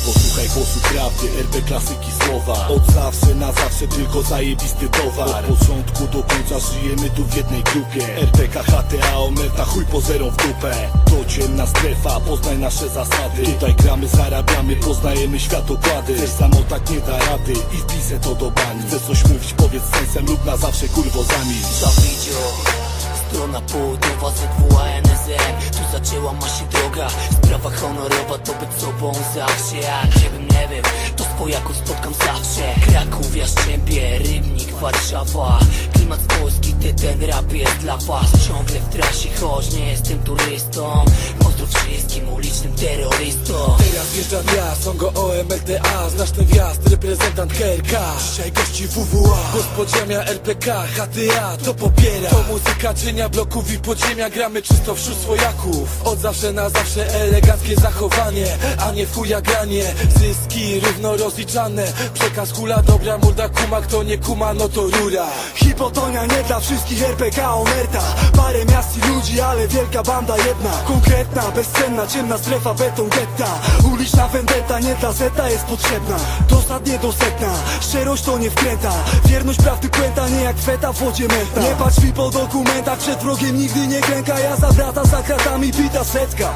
posłuchaj głosu prawdy, RP klasyki słowa. Od zawsze na zawsze tylko zajebisty towar. Od początku do końca żyjemy tu w jednej grupie. RPK, HTA, Omerta, chuj pozerą w dupę. To ciemna strefa, poznaj nasze zasady. Tutaj gramy, zarabiamy, poznajemy światokłady. Też samo tak nie da rady i wpisę to do bani. Chcesz coś mówić, powiedz sensem lub na zawsze kurwo zamilcz. Zawidzio, strona południowa ZWA-NSM. Tu zaczęła ma się droga, sprawa honorowa to być sobą zawsze. Jak gdziebym nie wiem, to swojaków spotkam zawsze. Kraków, Jastrzębie, Rybnik, Warszawa. Klimat z Polski, ten rap jest dla was. Ciągle w trasie, choć nie jestem turystą. Pozdrów wszystkim ulicznym terrorystom. Teraz wjeżdżam ja, songo OMLTA. Znasz ten wjazd, reprezentant KRK. Dzisiaj gości WWA, gospodziemia RPK, HTA to popiera. To muzyka cienia bloków i podziemia. Gramy czysto wśród swojaków. Od zawsze na zawsze eleganckie zachowanie, a nie fuja granie. Zyski równo rozliczane. Przekaz hula, dobra morda, kuma. Kto nie kuma, no to rura. Hipotonia nie dla wszystkich, RPK, Omerta. Parę miast i ludzi, ale wielka banda jedna. Konkretna, bezcenna, ciemna strefa, beton getta. Uliczna vendetta, nie dla zeta jest potrzebna. Dosadnie do setna, szczerość to nie wkręta. Wierność prawdy płęta, nie jak feta w wodzie męta. Nie patrz mi po dokumentach, przed wrogiem nigdy nie klęka. Ja za brata, za kratami bita setka.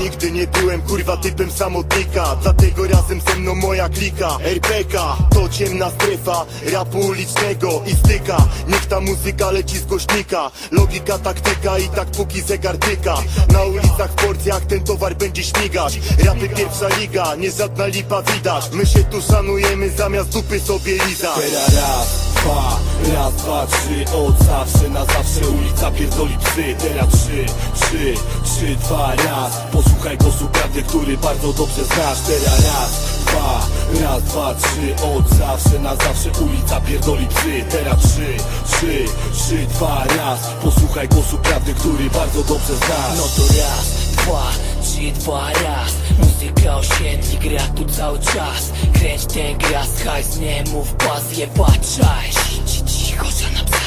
Nigdy nie byłem kurwa typem samotnika, dlatego razem ze mną moja klika. RPK to ciemna strefa rapu ulicznego i styka. Niech ta muzyka leci z głośnika. Logika, taktyka i tak póki zegar tyka. Na ulicach, w porcjach ten towar będzie śmigać. Rapy pierwsza liga, nie żadna lipa widać. My się tu szanujemy zamiast dupy sobie lizać. Teraz raz, dwa, trzy, od zawsze na zawsze ulica pierdoli psy. Teraz trzy, dwa, raz. Posłuchaj głosu prawdy, który bardzo dobrze znasz. Teraz raz, dwa, trzy, od zawsze na zawsze ulica pierdoli psy. Teraz trzy, dwa, raz. Posłuchaj głosu prawdy, który bardzo dobrze znasz. No to raz, dwa, trzy, dwa, raz. Muzyka osiedli, gra tu cały czas. Kręć ten gras, hajs, nie mów, pas, jebaczaj. Cicho, na psach.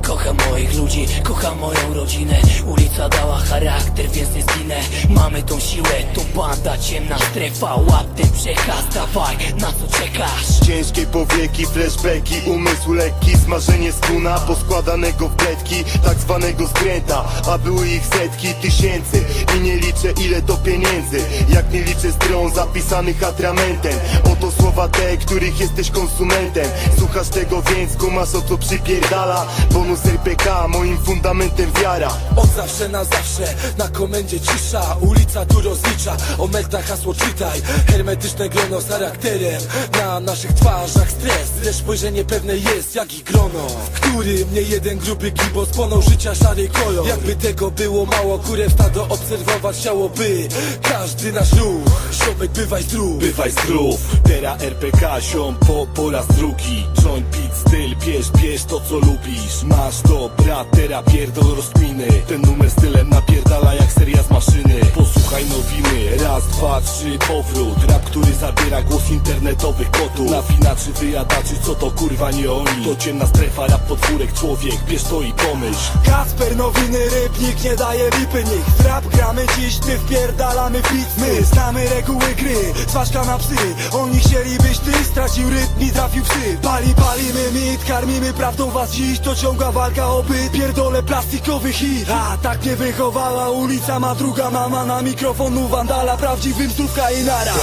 Kocham moich ludzi, kocham moją rodzinę. Ulica dała charakter, więc nie zginę. Mamy tą siłę, to banda, ciemna strefa. Łap ten przekaz, dawaj, na co czekasz? Ciężkie powieki, flashbacki, umysł lekki. Smażenie skuna poskładanego w pletki, tak zwanego skręta. A były ich setki, tysięcy i nie liczę ile to pieniędzy. Jak nie liczę stron zapisanych atramentem. Oto słowa te, których jesteś konsumentem. Słuchasz tego, więc kumasz o co przypierdala. Bonus RPK, moim fundamentem wiara. Od zawsze na zawsze, na komendzie cisza. Ulica tu rozlicza, Omerta hasło czytaj. Hermetyczne grono z charakterem. Na naszych twarzach stres, lecz spojrzenie pewne jest jak i grono, w którym nie jeden gruby gibos płonął życia szary kolor. Jakby tego było mało, kurew stado obserwować chciałoby każdy nasz ruch. Ziomek, bywaj zdrów. Bywaj zdrów, teraz RPK, ziom po raz drugi. Joint, beat, styl, bierz to co lubisz. Masz to, brat, teraz pierdol rozkminy. Ten numer stylem napierdala jak seria z maszyny. Posłuchaj nowiny, raz, dwa, trzy, powrót. Rap, który zabiera głos internetowych kotów. Nawinaczy, wyjadaczy, co to kurwa nie oni. To ciemna strefa, rap, podwórek, człowiek, bierz to i pomyśl. Kasper, nowiny, rybnik, nie daje lipy nikt. W rap gramy dziś, ty wpierdalamy beat. My znamy reguły gry, twarzka na psy. Oni chcielibyś ty, stracił rytm i trafił psy. Palimy mit, karmimy prawdą was dziś. To ciągła walka o byt, pierdolę plastikowy hit. A tak mnie wychowała ulica, ma druga mama. Na mikrofonu wandala, prawdziwym zdrówka i nara.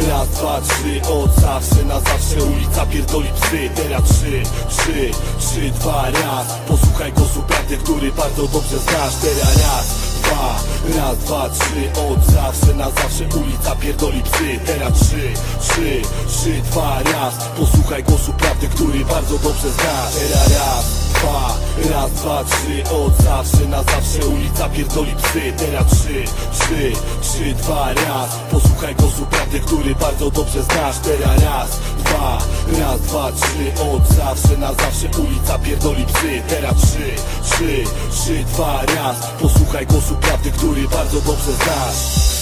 Raz, dwa, trzy, od zawsze na zawsze ulica pierdoli psy. Teraz trzy, dwa, raz. Posłuchaj głosu prawdy, który bardzo dobrze znasz. Teraz raz, dwa, trzy, od zawsze na zawsze ulica pierdoli psy. Teraz trzy, dwa, raz. Posłuchaj głosu prawdy, który bardzo dobrze znasz. Teraz raz, dwa, trzy, od zawsze na zawsze ulica pierdoli psy. Teraz trzy, dwa, raz. Posłuchaj głosu prawdy, który bardzo dobrze znasz. Teraz raz, dwa, trzy, od zawsze na zawsze ulica pierdoli psy. Teraz trzy, dwa, raz. Posłuchaj głosu prawdy, który bardzo dobrze znasz.